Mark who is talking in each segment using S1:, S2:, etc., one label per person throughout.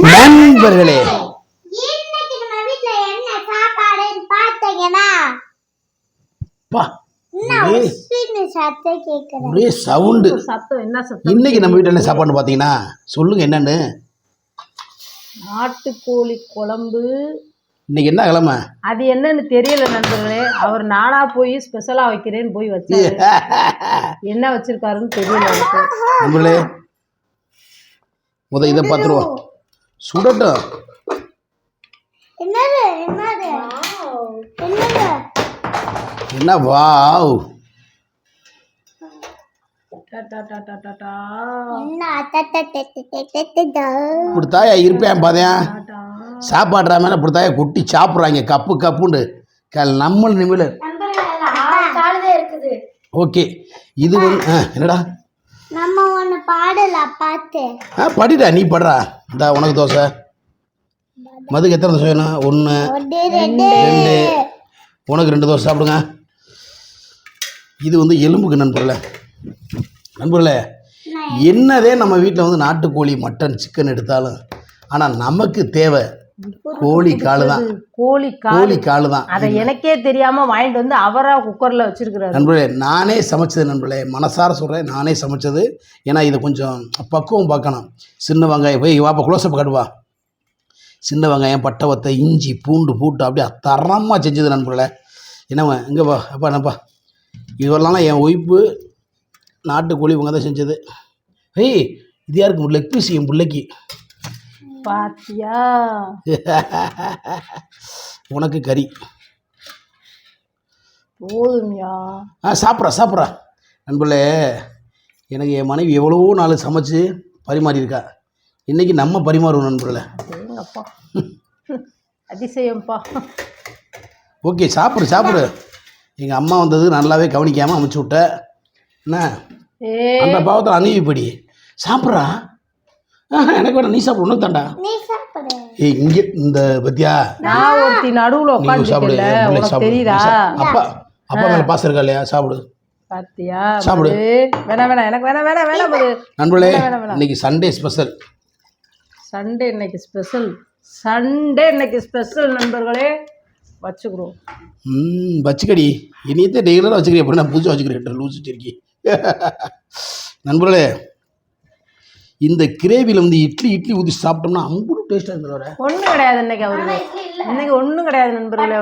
S1: நண்பர்களே ஒரே சவுண்டு. இன்னைக்கு நம்ம வீட்டில் என்ன சாப்பாடு பார்த்தீங்கன்னா சொல்லுங்க என்னன்னு.
S2: நாட்டுக்கோழி குழம்பு.
S1: இன்னைக்கு என்ன கிழமை
S2: அது என்னன்னு தெரியல நண்பர்களே. அவர் நானா போய் ஸ்பெஷலா வைக்கிறேன்னு போய் வச்சாரு. என்ன வச்சிருக்காருன்னு தெரியல
S1: நண்பர்களே. இதை பார்த்துருவோம். சுடட்டும். என்ன வாவ். இப்படித்தாயா இருப்பேன் பாதையா. சாப்பாடுற மேலே இப்படித்தாயா கொட்டி சாப்பிட்றாங்க கப்பு கப்புண்டு. நம்ம நிமிட ஓகே. இது வந்து என்னடா
S3: நம்ம ஒன்று பாடலாம் பார்த்து.
S1: படிடா நீ படுறா. இந்த உனக்கு தோசை. மதுக்கு எத்தனை தோசை வேணும்? 1 2. உனக்கு 2 தோசை சாப்பிடுங்க. இது வந்து எலும்புக்கு நண்பர்களே என்னதே நம்ம வீட்டில் வந்து நாட்டுக்கோழி மட்டன் சிக்கன் எடுத்தாலும் ஆனால் நமக்கு தேவை கோழி காலு தான். கோழி காலு தான்.
S2: அதை எனக்கே தெரியாம வாங்கிட்டு வந்து அவரா குக்கர்ல வச்சிருக்கிறாரு.
S1: நண்பர்களே நானே சமைச்சது நண்பர்களே, மனசார சொல்கிறேன் நானே சமைச்சது. ஏன்னா இது கொஞ்சம் பக்குவம் பார்க்கணும். சின்ன வெங்காயம் போய் வாப்பா க்ளோஸ்அப் காட்டுவா. சின்ன வெங்காயம் பட்டை வத்தை இஞ்சி பூண்டு போட்டு அப்படியே தரமாக செஞ்சது நண்பர்களே. என்னவா எங்கேப்பா அப்பா என்னப்பா இதெல்லாம் என் ஒய்ஃபு நாட்டுக்கோழி இவங்க தான் செஞ்சது. ஏய் இது யாருக்கு லெக் பீஸ்? என் பிள்ளைக்கு.
S2: பாத்தியா
S1: உனக்கு கறி
S2: போதும்யா.
S1: சாப்பிட்றா நண்பர்களே. எனக்கு என் மனைவி எவ்வளவோ நாள் சமைச்சு பரிமாறியிருக்கா. இன்னைக்கு நம்ம பரிமாறுவோம் நண்பர்களே.
S2: அப்பா அதிசயம்ப்பா.
S1: ஓகே சாப்பிடு. எங்கள் அம்மா வந்தது நல்லாவே கவனிக்காமல் அமைச்சு விட்ட. என்ன அந்த பாவத்தில் அணுவிப்படி சாப்பிட்றா. எனக்கு வேணா நீ சாப்பிடு. உனக்கு தாண்டா. ஏய் இங்கே இந்த பத்தியா
S2: நான் ஒருத்தி நடுவுல உட்கார்ந்து தெரியுதா?
S1: அப்பா மேலே பாசம் இருக்கா இல்லையா? சாப்பிடு.
S2: பாத்தியா
S1: சாப்பிடு.
S2: வேணாம் எனக்கு வேணாம்.
S1: நண்பர்களே இன்னைக்கு சண்டே ஸ்பெஷல்.
S2: சண்டே இன்னைக்கு ஸ்பெஷல் நண்பர்களே. வச்சுக்கிறோம்.
S1: வச்சுக்கடி. இனியத்தை டெய்லராக வச்சுக்கிறேன். அப்படி நான் புதுசாக வச்சுக்கிறேன். லூஸ் வச்சிருக்கி. நண்பர்களே இந்த கிரேவியில் வந்து இட்லி ஊற்றி சாப்பிட்டோம்னா அம்புடும் டேஸ்ட்டாக இருந்தவர
S2: ஒன்றும் கிடையாது. இன்னைக்கு ஒன்றும் கிடையாது நண்பர்களே.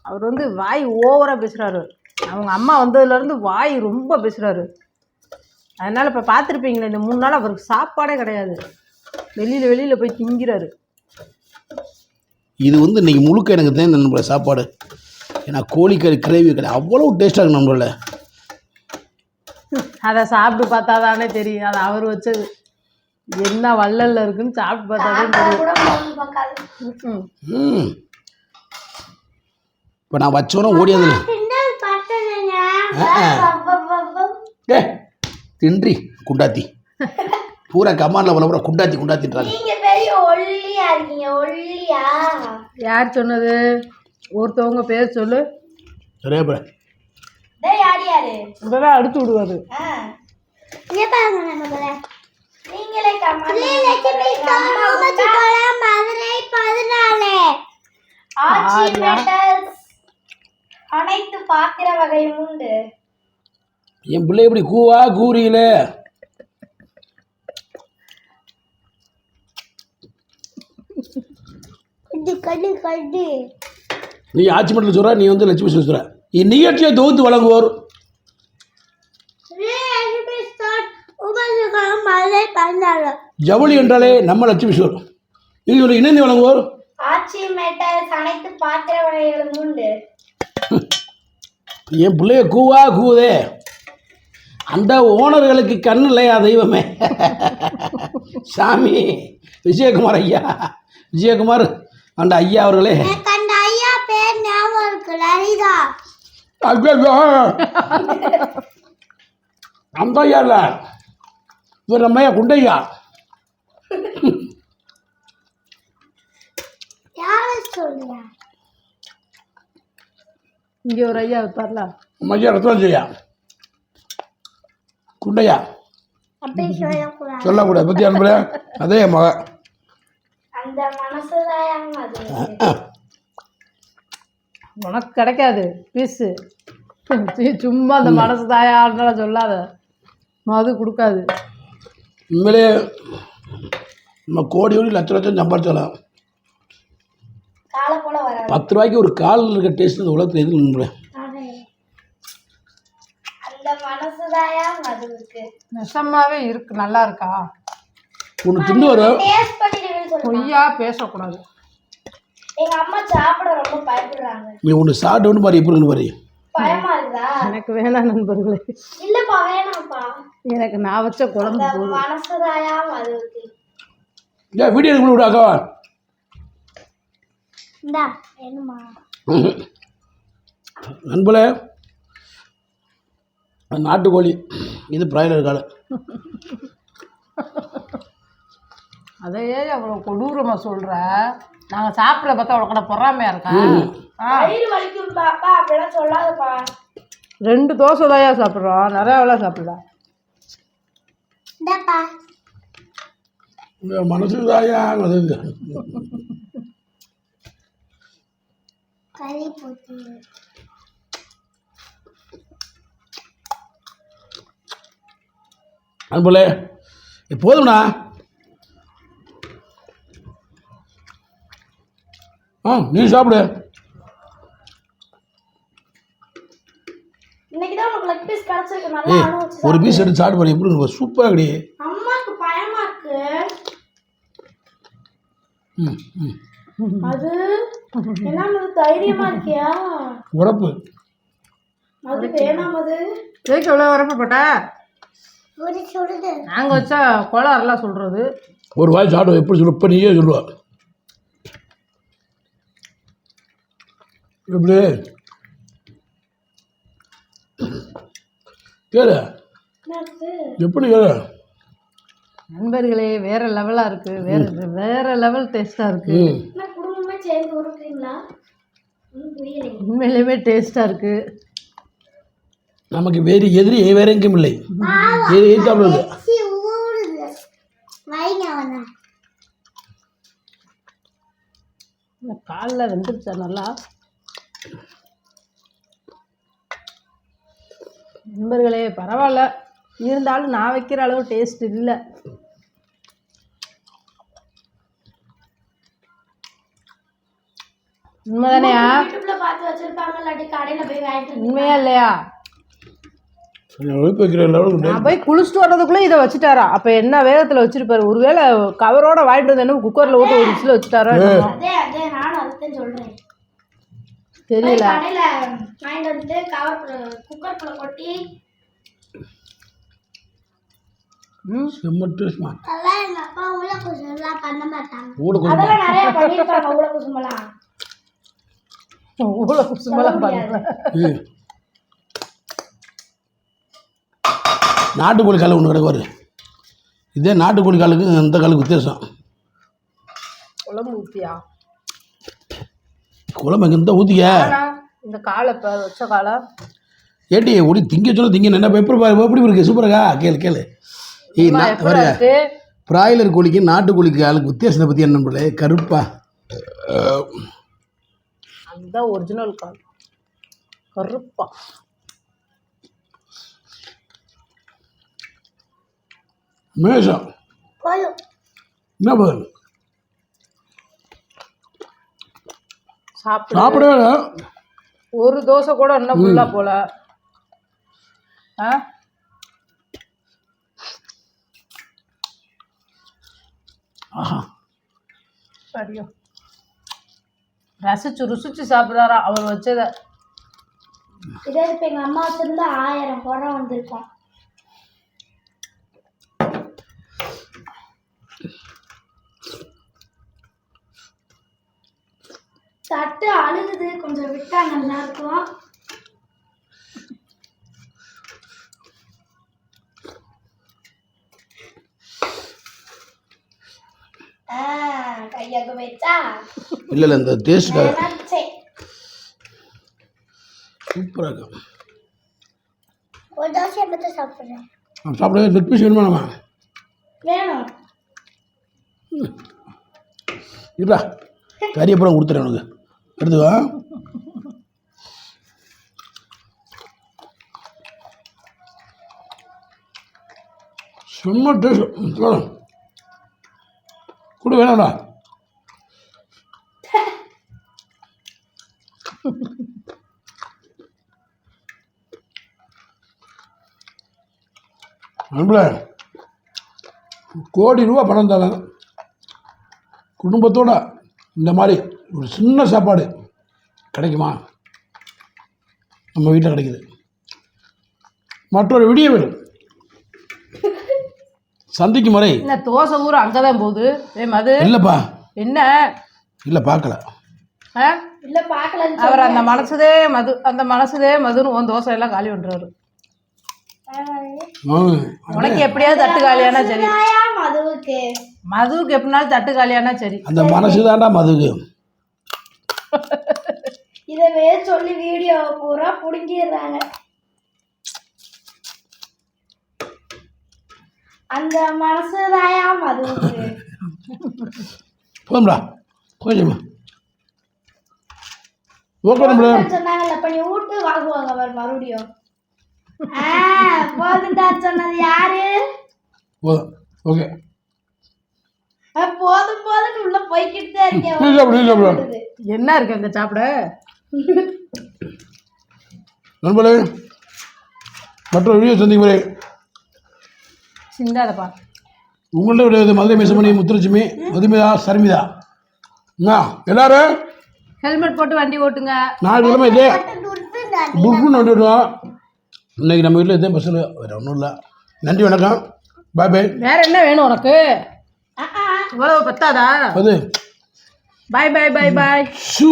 S2: அவர் வந்து வாய் ஓவராக பேசுகிறாரு. அவங்க அம்மா வந்ததுலேருந்து வாய் ரொம்ப பேசுகிறாரு. அதனால் இப்போ பார்த்துருப்பீங்களே இந்த 3 நாள் அவருக்கு சாப்பாடே கிடையாது. வெளியில் போய் திங்கிறாரு.
S1: இது வந்து இன்றைக்கி முழுக்க எனக்கு தான் நண்பர்களே சாப்பாடு. ஏன்னா கோழிக்கறி கிரேவி கடை அவ்வளோ டேஸ்ட்டாக இருக்கு நண்பர்களே.
S2: அதை சாப்பிட்டு பார்த்தா தானே தெரியும். அது அவர் வச்சது என்ன வள்ளல்ல இருக்குன்னு சாப்பிட்டு பார்த்தா தான் தெரியும்.
S1: இப்போ நான் வச்சோன்னா ஓடியதில்லை. தின்றி குண்டாத்தி பூரா கமாண்டில் போல பூரா குண்டாத்தின்றாங்க.
S2: யார் சொன்னது? ஒருத்தவங்க பேர் சொல்லு. இப்பதான் அடுத்து விடுவாரு.
S3: அனைத்து பாத்திர வகையும் உண்டு.
S1: என் பிள்ளை எப்படி கூவா கூறியில நீ ஆட்சி மண்டல சொல்ற. நீ வந்து லட்சுமி சொல்ற. இந்நிகழ்ச்சியை தொகுத்து வழங்குவோர் ஜவுளி என்றாலே நம்ம லட்சுமி சோர். நீங்க ஒரு இணைந்து வழங்குவோர்
S3: ஆச்சி மெட்டல்ஸ். அனைத்து பாத்திர வகைகளும் உண்டு.
S1: என் பிள்ளைய கூவா கூவுதே. அந்த ஓனர்களுக்கு கண்ணு இல்லையா தெய்வமே. சாமி விஜயகுமார் ஐயா. விஜயகுமார் அந்த ஐயா அவர்களே.
S3: அந்த ஐயா பேர் ஞாபகம் இருக்கு. லலிதா.
S1: அந்த ஐயா இல்லை, இவர் நம்ம ஐயா குண்டையா.
S2: இங்கே ஒரு ஐயா இருப்பார்ல,
S1: நம்ம ஐயா ரத்னஜயா குண்டையா சொல்லக்கூடாது பற்றி அனுப்புல. அதே மக
S3: அந்த மனசுதான் மது.
S2: உனக்கு கிடைக்காது பீஸு. சும்மா அந்த மனசு தாயான்னு சொல்லாத, மது கொடுக்காது.
S1: உண்மையிலே நம்ம கோடி கோடி லட்சம் லட்சம் சம்பாதிச்சாலும்
S3: காலை போல வராது.
S1: 10 ரூபாய்க்கு ஒரு கால் இருக்க டேஸ்ட் இந்த உலகத்தில் எதுவும் நம்புறேன்.
S3: அந்த மனசுதான் மதுவுக்கு.
S2: நெசமாவே இருக்கு, நல்லா இருக்கா?
S1: ஒன்று தின்னு வரும்.
S3: டேஸ்ட் பண்ணிடுவேன்னு சொல்லுங்க.
S2: பொய்யா பேசக்கூடாது.
S3: எங்க அம்மா சாப்பிட ரொம்ப பயப்படுறாங்க.
S1: நீ ஒன்று சாப்பிட்டு பாரு எப்படி இருக்கு பாரு.
S3: பயமா இருக்குதா?
S2: எனக்கு வேணாம் நண்பர்களே.
S3: இல்லப்பா வேணாம்ப்பா.
S2: எனக்கு நான் வச்ச குழம்பு
S3: அந்த
S2: போதும்.
S3: மனசுதாயா மதுவுக்கு.
S1: ஏன் வீடியோ எடுக்க விடு அக்காவா?
S3: இந்தா வேணுமா?
S1: நண்பர்களே, நாட்டுக்கோழி இது பிராய்லர் காலை.
S2: அதையே அவ்வளோ கொடூரமாக சொல்கிற. நாங்கள் சாப்பிட பார்த்தா அவ்வளோ கூட பொறாமையாக இருக்கா?
S3: வயிறு வலிக்கும் பாப்பா அப்படிலாம் சொல்லாதப்பா.
S2: 2 தோசை தாயா சாப்பிட்றோம், நிறையாவெல்லாம் சாப்பிடல.
S3: இந்தாப்பா
S1: இந்த மனசு தாயா அது.
S3: கறி போட்டு
S1: நண்பர்களே, போதும்ண்ணா. நீ சாப்பிடு.
S3: இன்னைக்குதான் உனக்கு லெக் பீஸ் கிடைச்சிருக்கு. நல்லா அனுபவிச்சு
S1: ஒரு பீஸ் எடுத்து சாப்பிட்டு பாரு, எப்படி இருக்கு சூப்பராக கிடையாது.
S3: அம்மாக்கு பயமா இருக்கு. அது என்ன தைரியமா இருக்கியா?
S1: உடப்பு
S3: அது வேணாம். அது
S2: கேக்கு எவ்வளோ வரப்பட்ட
S3: சுடுது.
S2: நாங்கள் வச்சா கோளாறுலாம் சொல்கிறது.
S1: ஒரு வாய் சாப்பிடு, எப்படி சொல்லு, இப்போ நீயே சொல்லுவா. எப்படி கேளு, எப்படி கேளு.
S2: நண்பர்களே, வேற லெவலாக இருக்குது. வேற லெவல் டேஸ்ட்டாக இருக்குது.
S3: குடும்பமே சேர்ந்து உருக்குறீங்களா? புரியலை.
S2: உண்மையிலேயுமே டேஸ்ட்டாக இருக்குது.
S1: நமக்கு வேறு எதிரி வேற எங்கேயும் இல்லை. சாப்பிடுவது
S2: காலில் வெந்துருச்சா நல்லா? நண்பர்களே, பரவாயில்ல, இருந்தாலும் நான் வைக்கிற அளவு டேஸ்ட் இல்லை. உண்மைதானையா?
S3: பார்த்து வச்சிருப்பாங்க, இல்லாட்டி கடையில போய் வாங்கிட்டு.
S2: உண்மையா இல்லையா?
S1: வைக்கிற லெவலுக்கு
S2: நான் போய் குளிச்சுட்டு வர்றதுக்குள்ளே இதை வச்சுட்டாரா? அப்போ என்ன வேகத்தில் வச்சிருப்பாரு? ஒருவேளை கவரோட வாங்கிட்டு வந்து என்ன குக்கரில் ஓட்டு ஒரு விசில் வச்சுட்டாரா?
S3: அதே அதே நானும் அதுதான் சொல்றேன்.
S2: தெரியல.
S3: கடையில வாங்கிட்டு வந்து குக்கர்ல கொட்டி
S1: செம்ம டேஸ்ட்மா.
S3: அதெல்லாம் எங்க அப்பா உள்ள குசுமெல்லாம் பண்ண மாட்டாங்க.
S1: ஊட
S3: அதெல்லாம் நிறைய பண்ணிருக்காங்க. உள்ள குசுமெல்லாம்
S2: ஊழ குசுமெல்லாம் பண்ணுறேன்.
S1: நாட்டுக்கோழி காலை ஒன்று கிடக்கு. இதே நாட்டுக்கோழி காலுக்கு அந்த காலுக்கு வித்தியாசம்.
S2: குழம்பு ஊற்றியா?
S1: குழம்பு எங்கே இருந்தால் ஊற்றிக்க.
S2: இந்த காலை இப்போ வச்ச காலை
S1: ஏட்டி ஒடி திங்க சொல்ல திங்க என்ன எப்படி இருக்கு? சூப்பராக கேளு கேளு. பாருங்க, பிராய்லர் கோழிக்கு நாட்டுக்கோழிக்கு காலுக்கு வித்தியாசத்தை பற்றி என்ன பண்ணல? கருப்பா,
S2: அதுதான் ஒரிஜினல் கால். கருப்பா
S1: மேஷம் என்ன பதில்? சாப்பிடவே இல்லை.
S2: ஒரு தோசை கூட இன்னும் ஃபுல்லா போல. சரியா ரசிச்சு ருசிச்சு சாப்பிட்றாரா அவர் வச்சதை.
S3: இதே இப்போ எங்கள் அம்மா வச்சிருந்தா 1000 குடம் வந்திருக்கோம். தட்டு அழுகுது, கொஞ்சம் விட்டா நல்லா இருக்கும். கையாக வச்சா
S1: இல்லை இந்த டேஸ்ட்டுக்காக சூப்பராக இருக்கும்.
S3: ஒரு தோசை மட்டும் சாப்பிட்றேன்.
S1: சாப்பிட லெக் பீஸ் வேணுமா? நம்ம
S3: வேணும்.
S1: இல்லா கறி அப்புறம் கொடுத்துறேன் உனக்கு எடுத்துவா. செம்ம டேஸ்ட் கூட வேணாம்டா. நண்பர்களே, கோடி ரூபா பணம் தராங்க குடும்பத்தோட இந்த மாதிரி ஒரு சின்ன சாப்பாடு கிடைக்குமா? நம்ம வீட்டில் கிடைக்குது. மற்றொரு வீடியோவில் சந்திக்கும் வரை.
S2: என்ன தோசை ஊற அங்கே தான் போகுது? மது
S1: இல்லைப்பா,
S2: என்ன
S1: இல்லை பார்க்கல.
S3: இல்ல பார்க்கல.
S2: அவர் அந்த மனசுதே மதுன்னு உன் தோசை எல்லாம் காலி பண்ணுறாரு. உனக்கு எப்படியாவது தட்டு காலியானா சரி, மதுவுக்கு எப்படினாலும் தட்டு காலியானா சரி.
S1: அந்த மனசு தான்டா மதுக்கு.
S3: இதவே சொல்லி வீடியோ பூரா புடுங்கிடுறாங்க. அந்த மனசு தாயா மதுவுக்கு.
S1: போதும்டா கொஞ்சமா ஓகே நம்மள
S3: சொன்னாங்கல்ல பண்ணி ஊட்டு வாங்குவாங்க அவர் மறுபடியும். போதுண்டா சொன்னது யாரு?
S1: போதும் ஓகே.
S3: போதும் போதுன்னு உள்ள போய்கிட்டே இருக்கேன்.
S2: என்ன இருக்கு அங்கே சாப்பிட?
S1: நண்பர்களே, மற்றொரு வீடியோ சந்திக்கும் வரை
S2: சிந்தாதப்பா.
S1: உங்கள்ட்ட விடையாது மதுரை மேசமணி, முத்துலட்சுமி, மதுமிதா, சர்மிதா. எல்லாரும்
S2: ஹெல்மெட் போட்டு வண்டி ஓட்டுங்க.
S1: நாலு கிழமை இதே புக்குன்னு வண்டி விடுவோம். இன்னைக்கு நம்ம வீட்டில் இதே பஸ்ஸில் வேறு ஒன்றும் இல்லை. நன்றி, வணக்கம், பாய் பாய்.
S2: வேற என்ன வேணும் உனக்கு? இவ்வளவு பத்தாதா?
S1: அது
S2: பாய் பாய் பாய் பாய்.
S1: ஷூ